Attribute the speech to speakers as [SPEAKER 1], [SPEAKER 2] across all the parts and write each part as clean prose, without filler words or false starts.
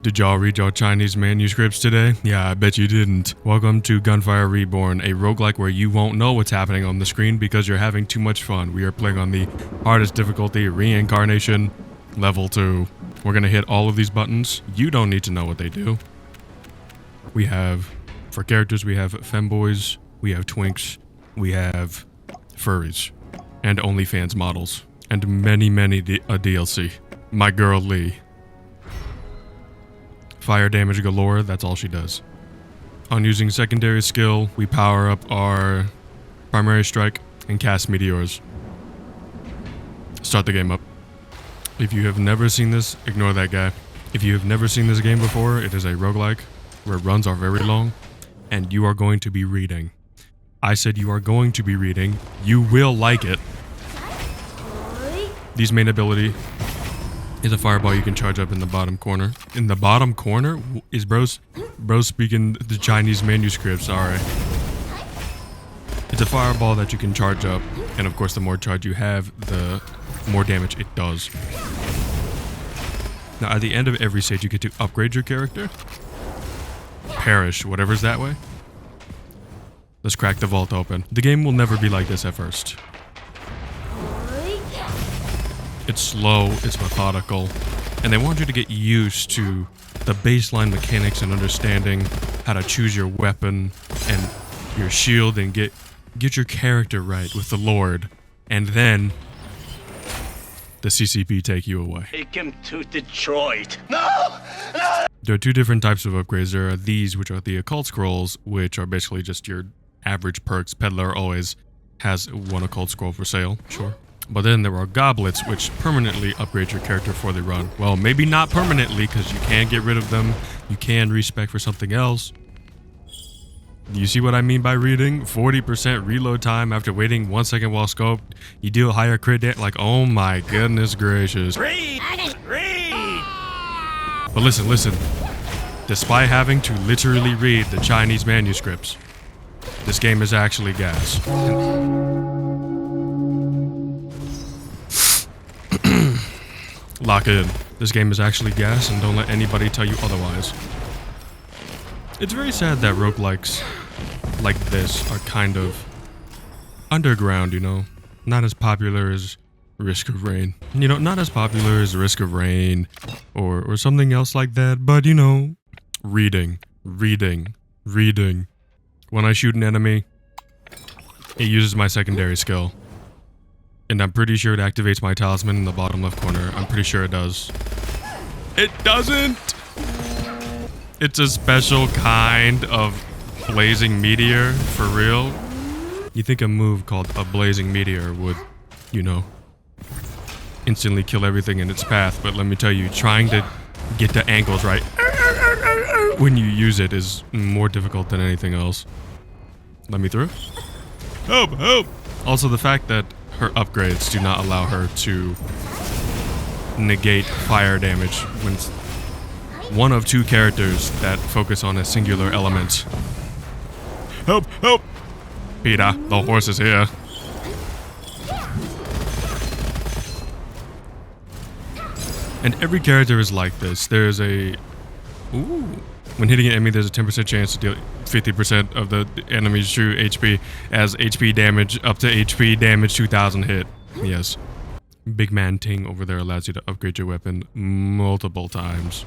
[SPEAKER 1] Did y'all read your Chinese manuscripts today? Yeah, I bet you didn't. Welcome to Gunfire Reborn, a roguelike where you won't know what's happening on the screen because you're having too much fun. We are playing on the hardest difficulty, Reincarnation, level 2. We're gonna hit all of these buttons. You don't need to know what they do. We have, for characters, we have femboys, we have twinks, we have furries, and OnlyFans models, and many a DLC. My girl Lee. Fire damage galore, that's all she does. On using secondary skill, we power up our primary strike and cast meteors. Start the game up. If you have never seen this, ignore that guy. If you have never seen this game before, it is a roguelike where runs are very long and you are going to be reading. I said you are going to be reading. You will like it. These main ability is a fireball you can charge up in the bottom corner. In the bottom corner? Is bro speaking the Chinese manuscripts, alright. It's a fireball that you can charge up, and of course the more charge you have, the more damage it does. Now at the end of every stage you get to upgrade your character. Perish, whatever's that way. Let's crack the vault open. The game will never be like this at first. It's slow, it's methodical, and they want you to get used to the baseline mechanics and understanding how to choose your weapon and your shield and get your character right with the Lord, and then the CCP take you away.
[SPEAKER 2] Take him to Detroit. No!
[SPEAKER 1] There are two different types of upgrades. There are these, which are the occult scrolls, which are basically just your average perks. Peddler always has one occult scroll for sale, sure. But then there are goblets, which permanently upgrade your character for the run. Well, maybe not permanently, because you can get rid of them. You can respec for something else. Do you see what I mean by reading? 40% reload time after waiting 1 second while scoped. You deal higher crit damage. Like, oh my goodness gracious.
[SPEAKER 2] Read! Read!
[SPEAKER 1] But listen. Despite having to literally read the Chinese manuscripts, this game is actually gas. Lock in. This game is actually gas, and don't let anybody tell you otherwise. It's very sad that roguelikes like this are kind of underground, you know? Not as popular as Risk of Rain. You know, not as popular as Risk of Rain or something else like that, but you know, reading. When I shoot an enemy, it uses my secondary skill. And I'm pretty sure it activates my talisman in the bottom left corner. I'm pretty sure it does. It doesn't! It's a special kind of blazing meteor, for real. You think a move called a blazing meteor would, you know, instantly kill everything in its path, but let me tell you, trying to get the angles right when you use it is more difficult than anything else. Let me through. Help! Also, the fact that her upgrades do not allow her to negate fire damage when it's one of two characters that focus on a singular element. Help! Peter, the horse is here. And every character is like this. There's a... Ooh. When hitting an enemy, there's a 10% chance to deal 50% of the enemy's true HP as HP damage up to HP damage 2000 hit. Yes. Big man Ting over there allows you to upgrade your weapon multiple times.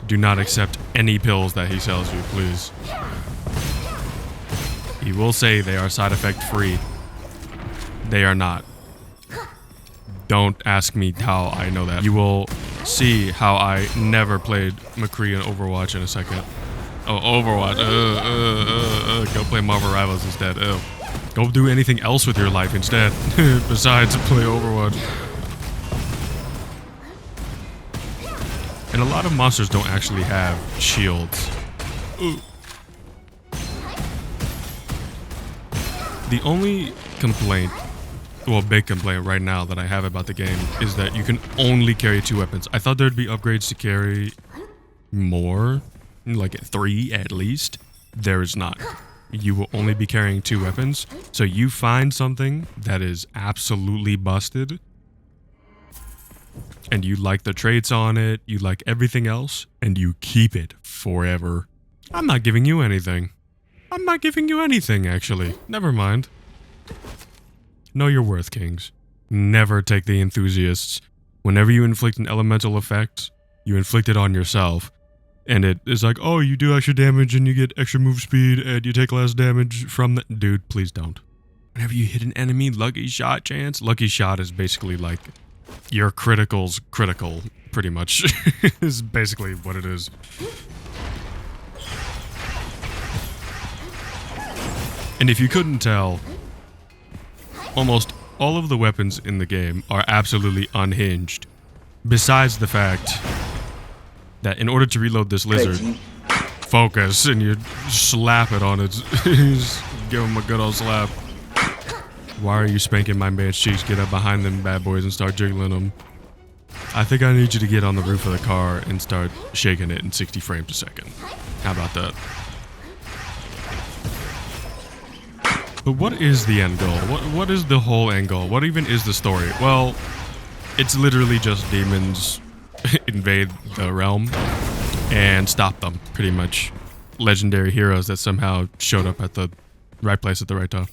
[SPEAKER 1] Do not accept any pills that he sells you, please. He will say they are side effect free. They are not. Don't ask me how I know that. You will see how I never played McCree in Overwatch in a second. Oh, Overwatch. Go play Marvel Rivals instead. Go do anything else with your life instead, besides play Overwatch. And a lot of monsters don't actually have shields. Ooh. The only complaint, well, big complaint right now that I have about the game is that you can only carry 2 weapons. I thought there'd be upgrades to carry more, like 3 at least. There is not. You will only be carrying 2 weapons. So you find something that is absolutely busted, and you like the traits on it, you like everything else, and you keep it forever. I'm not giving you anything. I'm not giving you anything, actually. Never mind. Know your worth, kings. Never take the enthusiasts. Whenever you inflict an elemental effect, you inflict it on yourself. And it is like, oh, you do extra damage and you get extra move speed and you take less damage from the... Dude, please don't. Whenever you hit an enemy, lucky shot chance. Lucky shot is basically like your critical's critical, pretty much. Is basically what it is. And if you couldn't tell, almost all of the weapons in the game are absolutely unhinged. Besides the fact that in order to reload this lizard, focus and you slap it on its... give him a good old slap. Why are you spanking my man's cheeks? Get up behind them bad boys and start jiggling them. I think I need you to get on the roof of the car and start shaking it in 60 frames a second. How about that? But what is the end goal? What is the whole end goal? What even is the story? Well, it's literally just demons invade the realm and stop them, pretty much. Legendary heroes that somehow showed up at the right place at the right time.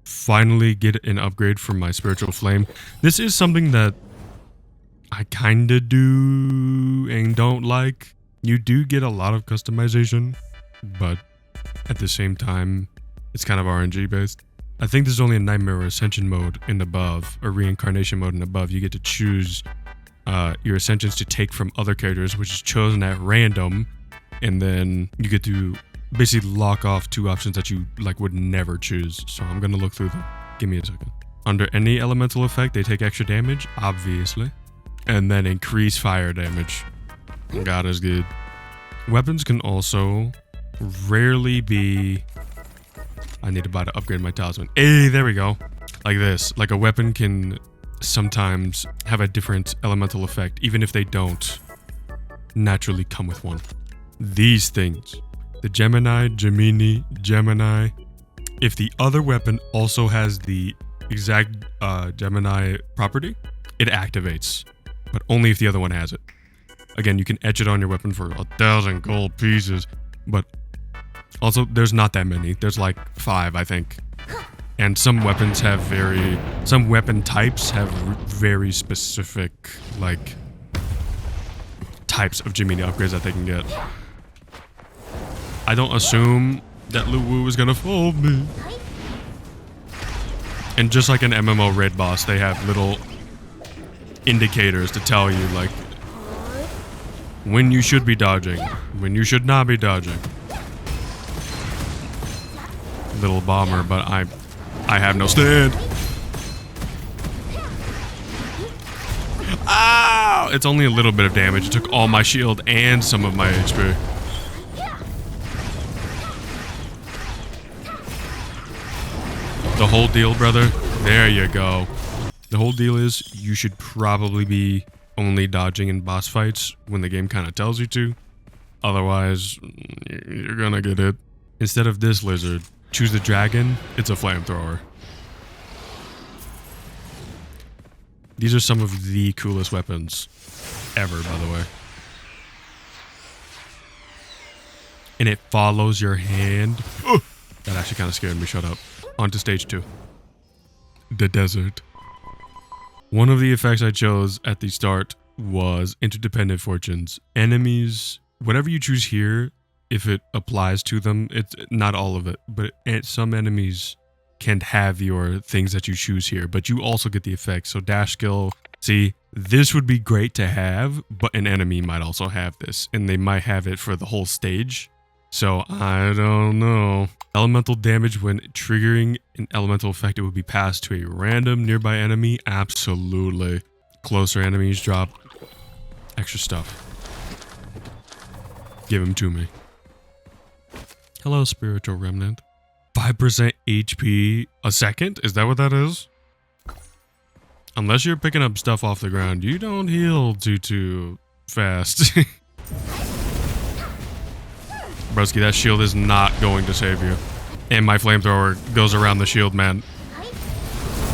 [SPEAKER 1] Finally get an upgrade from my spiritual flame. This is something that I kinda do and don't like. You do get a lot of customization, but at the same time, it's kind of RNG based. I think there's only a Nightmare or Ascension mode and above, or Reincarnation mode and above. You get to choose your Ascensions to take from other characters, which is chosen at random, and then you get to basically lock off 2 options that you like would never choose. So I'm gonna look through them. Give me a second. Under any elemental effect, they take extra damage, obviously, and then increase fire damage. God is good. Weapons can also rarely be... I need to buy to upgrade my talisman. Hey, there we go. Like this. Like a weapon can sometimes have a different elemental effect, even if they don't naturally come with one. These things. The Gemini, if the other weapon also has the exact Gemini property, it activates, but only if the other one has it. Again, you can etch it on your weapon for 1,000 gold pieces, but also there's not that many. There's like 5, I think. And some weapons have some weapon types have very specific, like, types of Gemini upgrades that they can get. I don't assume that Luwu is gonna fold me. And just like an MMO raid boss, they have little indicators to tell you, like, when you should be dodging, when you should not be dodging. Little bomber, but I have no stand. Ow! It's only a little bit of damage. It took all my shield and some of my HP. The whole deal, brother, there you go. The whole deal is you should probably be only dodging in boss fights when the game kind of tells you to. Otherwise, you're gonna get hit. Instead of this lizard, choose the dragon. It's a flamethrower. These are some of the coolest weapons ever, by the way. And it follows your hand. Oh, that actually kind of scared me. Shut up. On to stage 2. The desert. One of the effects I chose at the start was interdependent fortunes. Enemies, whatever you choose here, if it applies to them, it's not all of it, but some enemies can't have your things that you choose here, but you also get the effect. So dash skill, see, this would be great to have, but an enemy might also have this, and they might have it for the whole stage. So I don't know. Elemental damage when triggering an elemental effect, it would be passed to a random nearby enemy. Absolutely. Closer enemies drop extra stuff. Give them to me. Hello, spiritual remnant. 5% HP a second? Is that what that is? Unless you're picking up stuff off the ground, you don't heal too fast. Broski, that shield is not going to save you. And my flamethrower goes around the shield, man.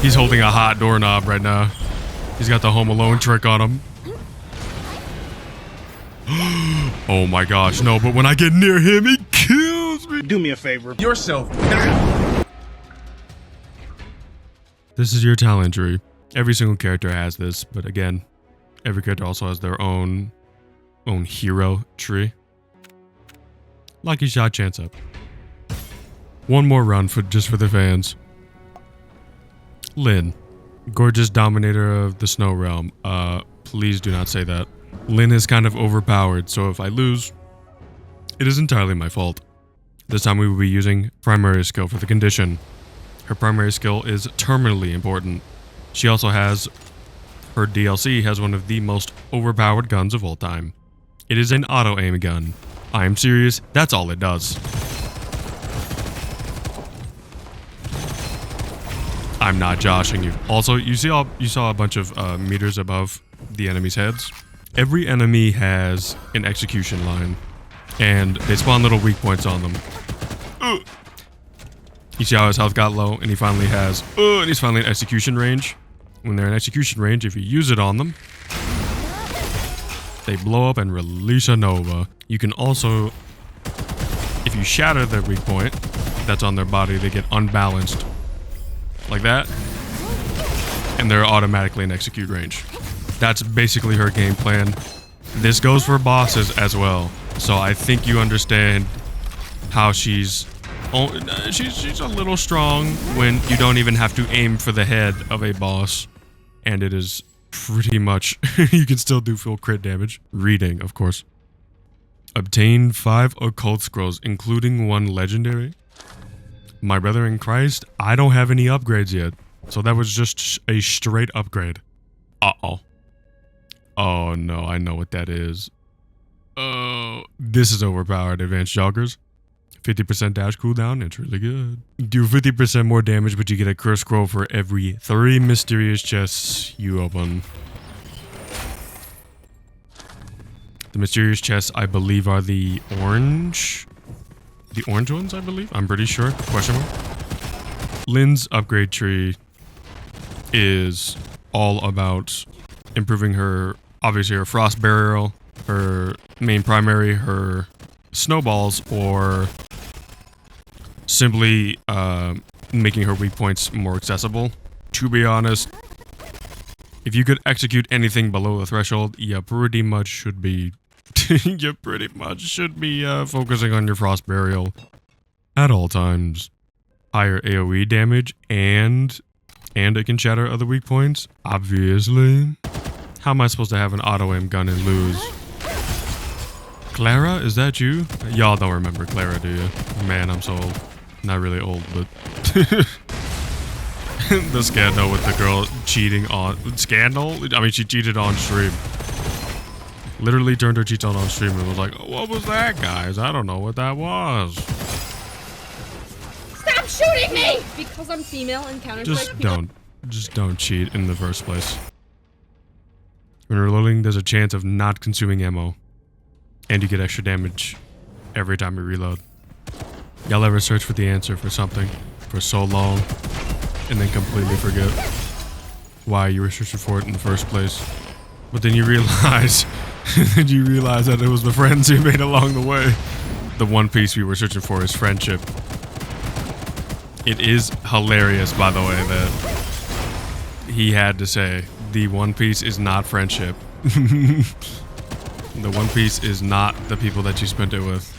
[SPEAKER 1] He's holding a hot doorknob right now. He's got the Home Alone trick on him. Oh my gosh, no, but when I get near him, he kills me.
[SPEAKER 2] Do me a favor.
[SPEAKER 3] Yourself.
[SPEAKER 1] This is your talent tree. Every single character has this, but again, every character also has their own hero tree. Lucky shot, chance up. One more run just for the fans. Lynn, gorgeous dominator of the snow realm. Please do not say that. Lynn is kind of overpowered, so if I lose, it is entirely my fault. This time we will be using primary skill for the condition. Her primary skill is terminally important. She also has, her DLC has one of the most overpowered guns of all time. It is an auto-aim gun. I am serious, that's all it does. I'm not joshing you. Also, you saw a bunch of meters above the enemy's heads. Every enemy has an execution line, and they spawn little weak points on them. You see how his health got low, and he finally has, and he's finally in execution range. When they're in execution range, if you use it on them, they blow up and release a nova. You can also, if you shatter their weak point that's on their body, they get unbalanced. Like that. And they're automatically in execute range. That's basically her game plan. This goes for bosses as well. So I think you understand how she's a little strong when you don't even have to aim for the head of a boss. And it is pretty much, you can still do full crit damage. Reading, of course. Obtain 5 occult scrolls, including 1 legendary. My brother in Christ, I don't have any upgrades yet. So that was just a straight upgrade. Uh-oh. Oh no, I know what that is. Oh, this is overpowered. Advanced joggers. 50% dash cooldown. It's really good. Do 50% more damage, but you get a curse scroll for every 3 mysterious chests you open. The mysterious chests, I believe, are the orange ones, I believe. I'm pretty sure. Question mark. Lynn's upgrade tree is all about improving her, obviously her frost barrier, her main primary, her snowballs, or simply making her weak points more accessible. To be honest, if you could execute anything below the threshold, you pretty much should be focusing on your frost burial at all times. Higher AoE damage and it can shatter other weak points, obviously. How am I supposed to have an auto-aim gun and lose? Clara, is that you? Y'all don't remember Clara, do you? Man, I'm so old. Not really old, but the scandal with the girl cheating on scandal? I mean, she cheated on stream. Literally turned her cheats on stream and was like, what was that, guys? I don't know what that was.
[SPEAKER 4] Stop shooting me! Because I'm female and Counter-Strike.
[SPEAKER 1] Just don't cheat in the first place. When reloading, there's a chance of not consuming ammo. And you get extra damage every time you reload. Y'all ever search for the answer for something for so long and then completely forget why you were searching for it in the first place? But then you realize that it was the friends you made along the way. The one piece we were searching for is friendship. It is hilarious, by the way, that he had to say the One Piece is not friendship. The One Piece is not the people that you spent it with.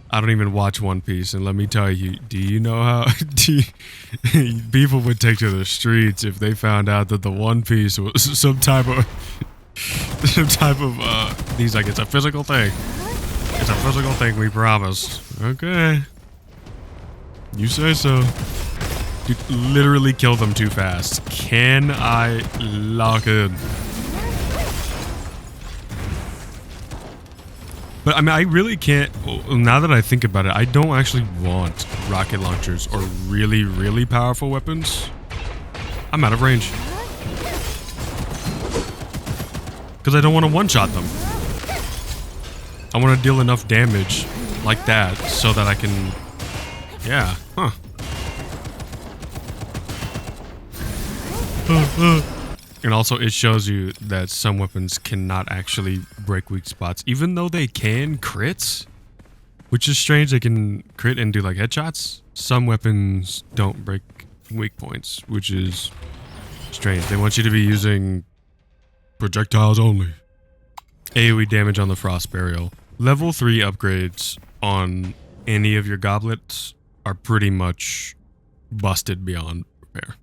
[SPEAKER 1] I don't even watch One Piece, and let me tell you, do you know how people would take to the streets if they found out that the One Piece was some type of he's like, it's a physical thing. It's a physical thing, we promise. Okay. You say so. Dude, literally killed them too fast. Can I lock in? But I mean, I really can't, now that I think about it, I don't actually want rocket launchers or really, really powerful weapons. I'm out of range. Because I don't want to one-shot them. I want to deal enough damage like that so that I can, yeah, huh. And also it shows you that some weapons cannot actually break weak spots, even though they can crits, which is strange. They can crit and do like headshots. Some weapons don't break weak points, which is strange. They want you to be using projectiles only. AoE damage on the Frost Burial. Level 3 upgrades on any of your goblets are pretty much busted beyond repair.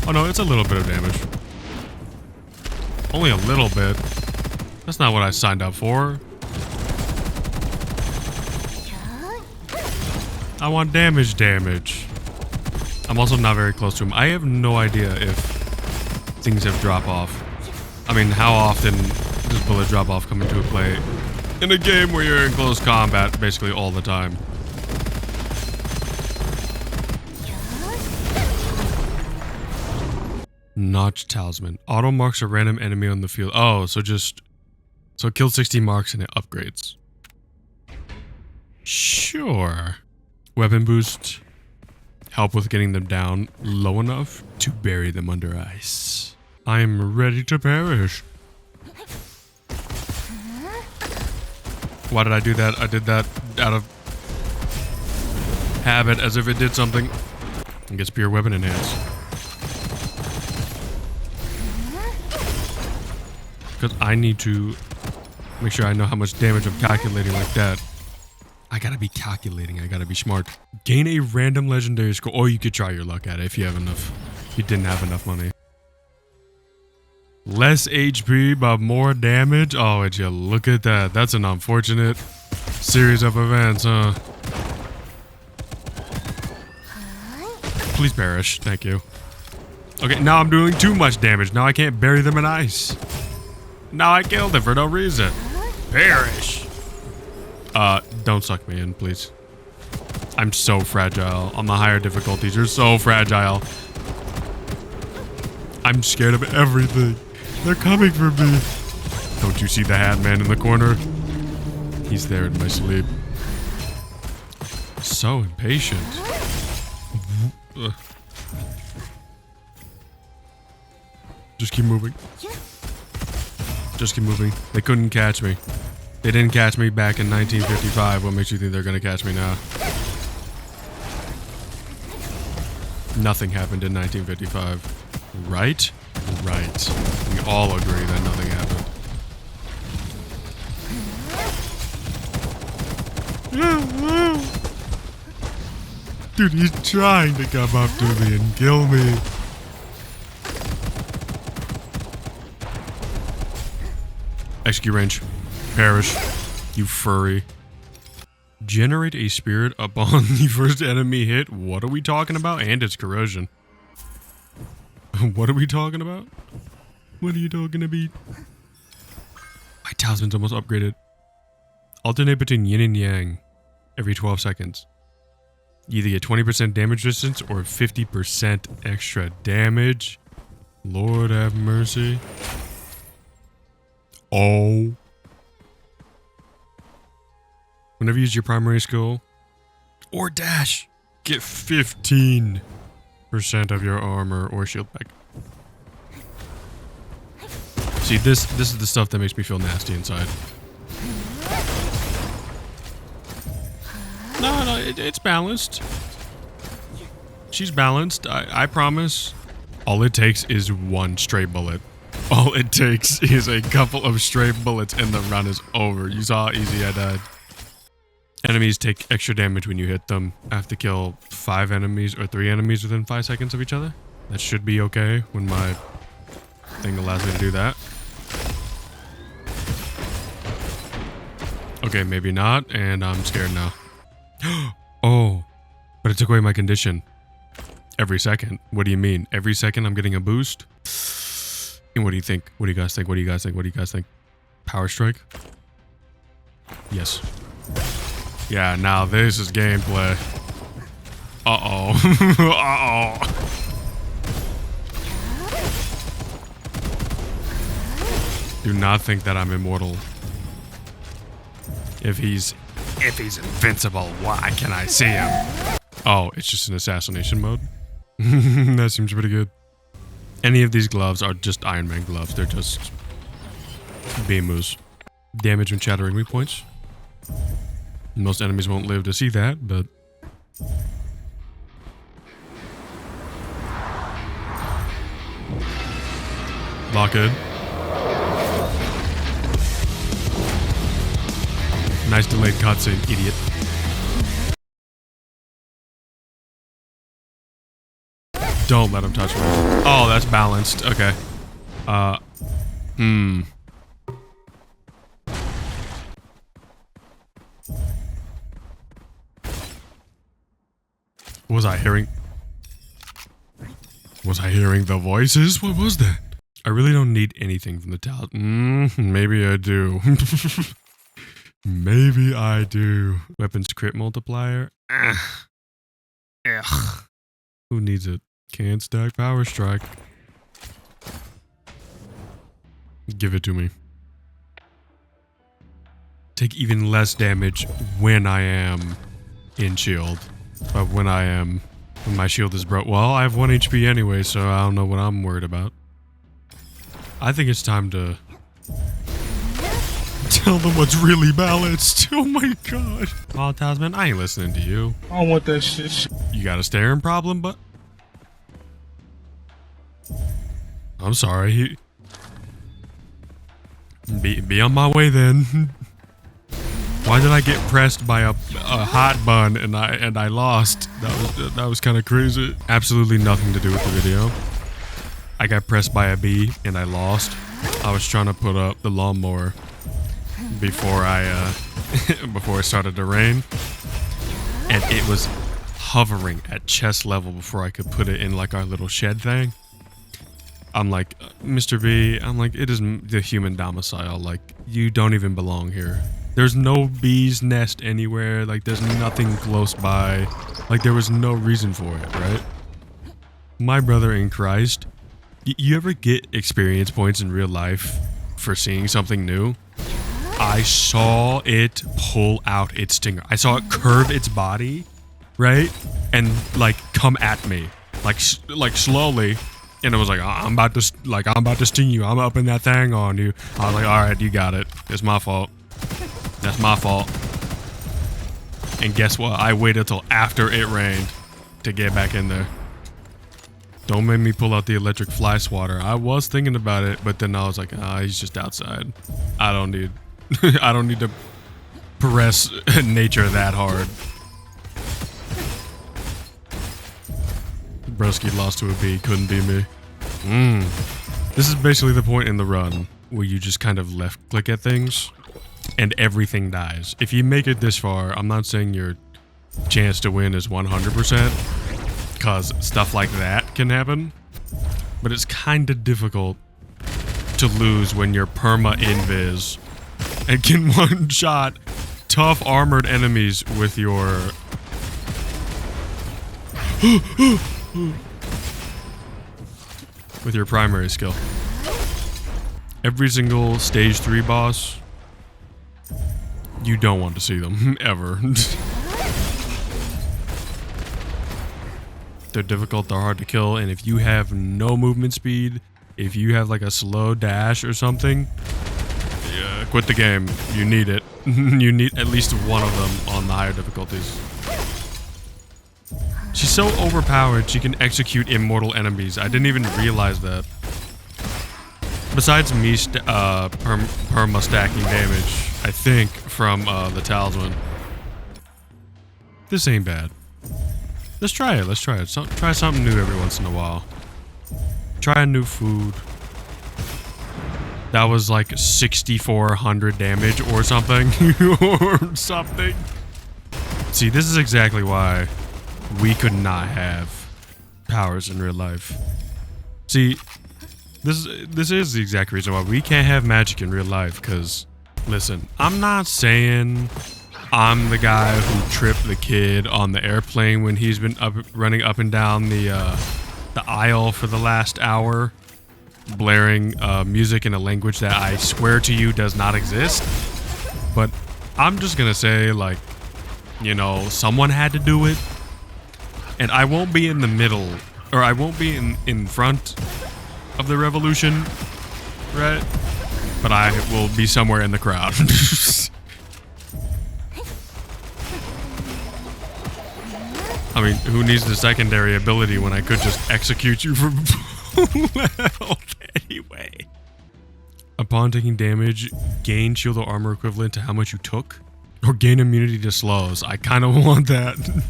[SPEAKER 1] Oh no, it's a little bit of damage. Only a little bit. That's not what I signed up for. I want damage. I'm also not very close to him. I have no idea if things have drop off. I mean, how often does bullet drop off come into play in a game where you're in close combat basically all the time? Notch Talisman. Auto marks a random enemy on the field. Oh, so it kills 60 marks and it upgrades. Sure. Weapon boost. Help with getting them down low enough to bury them under ice. I'm ready to perish. Why did I do that? I did that out of habit, as if it did something. I guess pure weapon enhance. Because I need to make sure I know how much damage I'm calculating like that. I gotta be calculating. I gotta be smart. Gain a random legendary score. Or you could try your luck at it if you have enough. If you didn't have enough money. Less HP but more damage. Oh, would you look at that? That's an unfortunate series of events, huh? Please perish. Thank you. Okay, now I'm doing too much damage. Now I can't bury them in ice. Now I killed it for no reason. Perish. Don't suck me in, please. I'm so fragile. On the higher difficulties, you're so fragile. I'm scared of everything. They're coming for me. Don't you see the hat man in the corner? He's there in my sleep. So impatient. Just keep moving. Just keep moving. They couldn't catch me. They didn't catch me back in 1955. What makes you think they're gonna catch me now? Nothing happened in 1955. Right? Right. We all agree that nothing happened. Dude, he's trying to come up to me and kill me. Execute range. Perish. You furry. Generate a spirit upon the first enemy hit. What are we talking about? And it's corrosion. What are we talking about? What are you talking about? My talisman's almost upgraded. Alternate between yin and yang every 12 seconds. You either get 20% damage resistance or 50% extra damage. Lord have mercy. Oh. Whenever you use your primary skill or dash, get 15% of your armor or shield back. See, this is the stuff that makes me feel nasty inside. No, it's balanced. She's balanced, I promise. All it takes is one stray bullet. All it takes is a couple of stray bullets and the run is over. You saw how easy I died. Enemies take extra damage when you hit them. I have to kill 5 enemies or 3 enemies within 5 seconds of each other. That should be okay when my thing allows me to do that. Okay, maybe not, and I'm scared now. Oh, but it took away my condition. Every second. What do you mean? Every second I'm getting a boost? And what do you think? What do you guys think? What do you guys think? What do you guys think? Power strike? Yes. Yeah, now this is gameplay. Uh-oh. Uh-oh. Do not think that I'm immortal. If he's If he's invincible, why can I see him? Oh, it's just an assassination mode? That seems pretty good. Any of these gloves are just Iron Man gloves. They're just Beamus. Damage when shattering weak points. Most enemies won't live to see that, but... Lock it. Nice delayed cutscene, idiot. Don't let him touch me. Oh, that's balanced. Okay. Was I hearing the voices? What was that? I really don't need anything from the talent. Maybe I do. Maybe I do. Weapons crit multiplier. Ugh. Who needs it? Can't stack power strike. Give it to me. Take even less damage when I am in shield. But when my shield is broke. Well, I have 1 HP anyway, so I don't know what I'm worried about. I think it's time to tell them what's really balanced. Oh my god. Oh, Talisman, I ain't listening to you.
[SPEAKER 3] I don't want that shit.
[SPEAKER 1] You got a staring problem, but... I'm sorry. Be on my way then. Why did I get pressed by a hot bun and I lost? That was kind of crazy. Absolutely nothing to do with the video. I got pressed by a bee and I lost. I was trying to put up the lawnmower before before it started to rain, and it was hovering at chest level before I could put it in like our little shed thing. I'm like, Mr. B, I'm like, it is the human domicile. Like, you don't even belong here. There's no bee's nest anywhere. Like, there's nothing close by. Like, there was no reason for it, right? My brother in Christ, you ever get experience points in real life for seeing something new? I saw it pull out its stinger. I saw it curve its body, right? And, like, come at me. Like slowly. And it was like, I'm about to sting you. I'm up in that thing on you. I was like, all right, you got it. It's my fault. That's my fault. And guess what? I waited till after it rained to get back in there. Don't make me pull out the electric fly swatter. I was thinking about it, but then I was like, he's just outside. I don't need to press nature that hard. Broski lost to a bee, couldn't be me. This is basically the point in the run where you just kind of left click at things and everything dies. If you make it this far, I'm not saying your chance to win is 100%, because stuff like that can happen, but it's kind of difficult to lose when you're perma-invis and can one-shot tough armored enemies with your... with your primary skill. Every single stage 3 boss, you don't want to see them, ever. They're difficult, they're hard to kill, and if you have no movement speed, if you have like a slow dash or something, quit the game. You need it. You need at least one of them on the higher difficulties. She's so overpowered, she can execute immortal enemies. I didn't even realize that. Besides me perma stacking damage, I think, from the talisman. This ain't bad. Let's try it. Let's try it. Try something new every once in a while. Try a new food. That was like 6,400 damage or something. Or something. See, this is exactly why we could not have powers in real life. See, this is the exact reason why we can't have magic in real life, because, listen, I'm not saying I'm the guy who tripped the kid on the airplane when he's been running up and down the aisle for the last hour, blaring music in a language that I swear to you does not exist. But I'm just gonna say, like, you know, someone had to do it. And I won't be in the middle, or I won't be in front of the revolution, right? But I will be somewhere in the crowd. I mean, who needs the secondary ability when I could just execute you from health anyway? Upon taking damage, gain shield or armor equivalent to how much you took? Or gain immunity to slows. I kind of want that.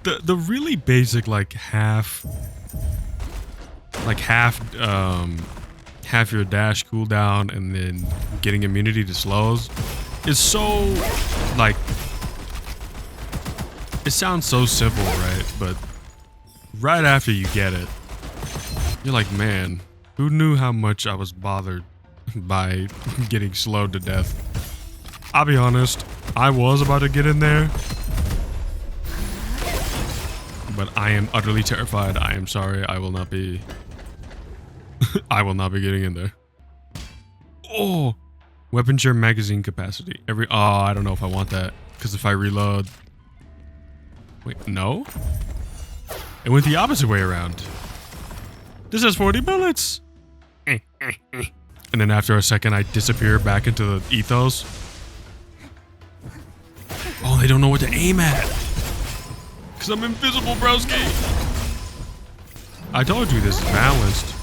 [SPEAKER 1] The really basic, like, half your dash cooldown and then getting immunity to slows is so, like, it sounds so simple, right? But right after you get it, you're like, man, who knew how much I was bothered by getting slowed to death? I'll be honest, I was about to get in there, but I am utterly terrified. I am sorry, I will not be I will not be getting in there. Oh, weapon share magazine capacity. I don't know if I want that, because if I reload, wait, no? It went the opposite way around. This has 40 bullets. And then after a second, I disappear back into the ethos. Oh, they don't know what to aim at. Because I'm invisible, broski. I told you this is balanced.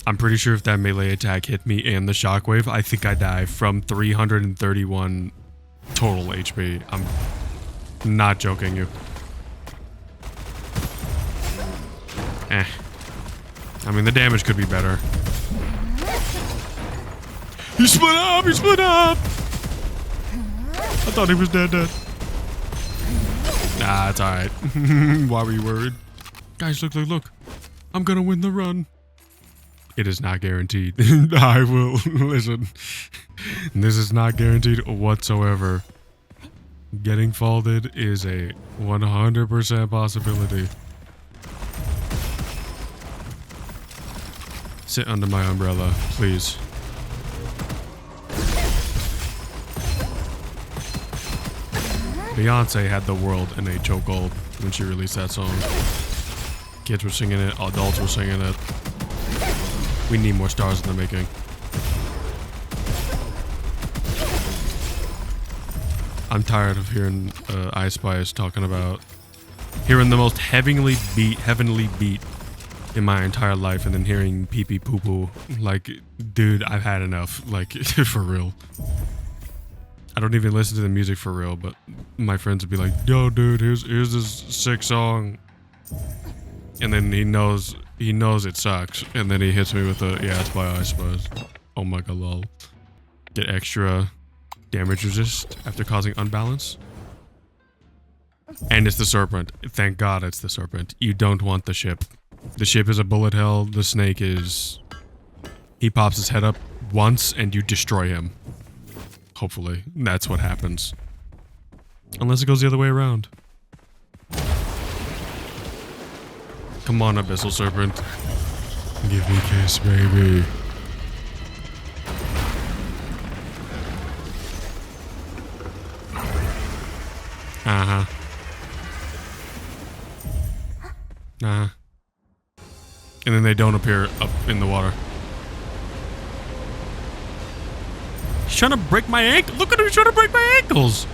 [SPEAKER 1] I'm pretty sure if that melee attack hit me and the shockwave, I think I die from 331 total HP. I'm not joking you. I mean, the damage could be better. He split up! He split up! I thought he was dead. Nah, it's alright. Why were you worried? Guys, look. I'm gonna win the run. It is not guaranteed. I will. Listen. This is not guaranteed whatsoever. Getting folded is a 100% possibility. Sit under my umbrella, please. Beyonce had the world in a chokehold when she released that song. Kids were singing it, adults were singing it. We need more stars in the making. I'm tired of hearing I Spice talking about hearing the most heavenly beat in my entire life, and then hearing pee pee poo poo. Like, dude, I've had enough. Like, for real. I don't even listen to the music for real, but my friends would be like, yo, dude, here's this sick song. And then he knows it sucks. And then he hits me with a, yeah, it's by I Spice. Oh my god, lol. Get extra damage resist after causing unbalance. And it's the serpent. Thank god it's the serpent. You don't want the ship. The ship is a bullet hell. The snake is... He pops his head up once and you destroy him. Hopefully. That's what happens. Unless it goes the other way around. Come on, Abyssal Serpent. Give me a kiss, baby. Uh-huh. Uh-huh. And then they don't appear up in the water. He's trying to break my ankle. Look at him, he's trying to break my ankles.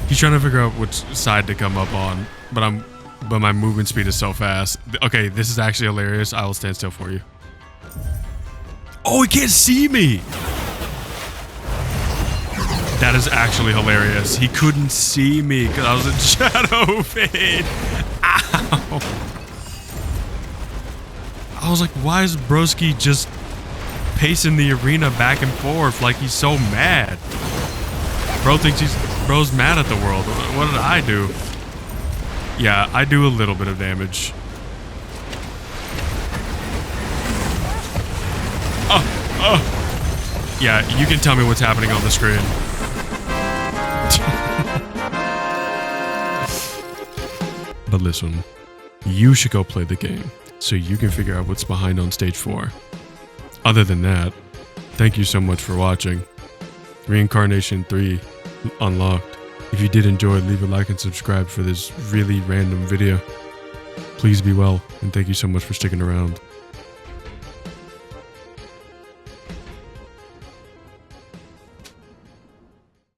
[SPEAKER 1] He's trying to figure out which side to come up on, but my movement speed is so fast. Okay, this is actually hilarious. I will stand still for you. Oh, he can't see me. That is actually hilarious. He couldn't see me because I was in shadow fade. Ow. I was like, why is Broski just pacing the arena back and forth like he's so mad? Bro thinks bro's mad at the world. What did I do? Yeah, I do a little bit of damage. Oh. Yeah, you can tell me what's happening on the screen. But listen, you should go play the game so you can figure out what's behind on stage 4. Other than that, Thank you so much for watching. Reincarnation 3 unlocked. If you did enjoy, leave a like and subscribe for this really random video. Please be well, and thank you so much for sticking around.